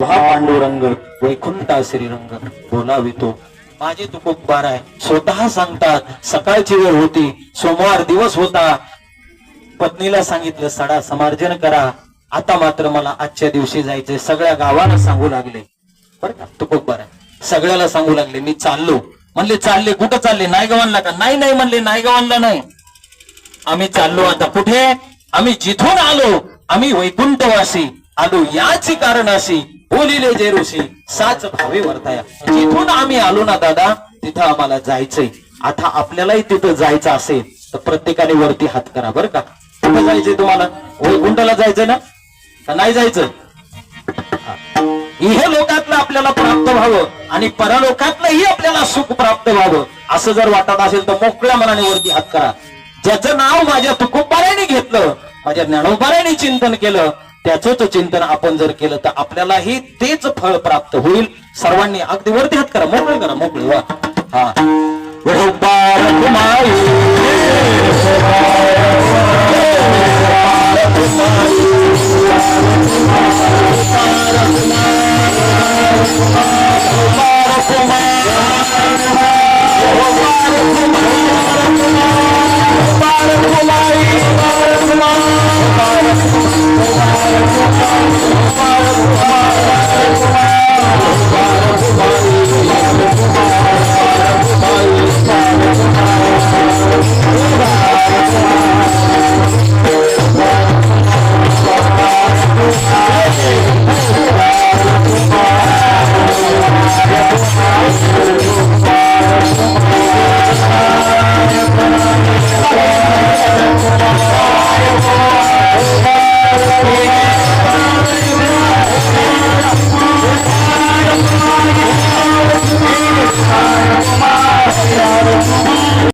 व्हा पांडुरंग वैकुंठा श्रीरंग बोलावितो माझे तुकोबार आहे. स्वतः सांगतात सकाळची वेळ होती, सोमवार दिवस होता. पत्नीला सांगितलं सडा समार्जन करा, आता मात्र मला आजच्या दिवशी जायचंय. सगळ्या गावाला सांगू लागले बरं का, तुकोबार आहे. सगळ्याला सांगू लागले मी चाललो. म्हणले चालले कुठं चालले, नायगावांना का? नाही नाही म्हणले, नायगावांना नाही, आम्ही चाललो आता कुठे? आम्ही जिथून आलो आम्ही वैकुंठवासी आलो, याची कारण अशी बोलिले जे ऋषी साच भावे वर्ताया. जिथून आम्ही आलो ना दादा तिथं आम्हाला जायचंय. आता आपल्यालाही तिथं जायचं असेल तर प्रत्येकाने वरती हात करा बरं का. कुठं जायचंय तुम्हाला? वैकुंठाला जायचंय ना का नाही जायचं? इह लोकातलं आपल्याला प्राप्त व्हावं आणि परलोकातलंही आपल्याला सुख प्राप्त व्हावं असं जर वाटत असेल तर मोकळ्या मनाने वरती हात करा. ज्याचं नाव माझ्या तुकोबाराने घेतलं, माझ्या ज्ञानोबाराने चिंतन केलं, त्याच चिंतन आपण जर केलं तर आपल्यालाही तेच फळ प्राप्त होईल. सर्वांनी अगदी वरती हात करा, मोकळे करा, मोकळे वा. हा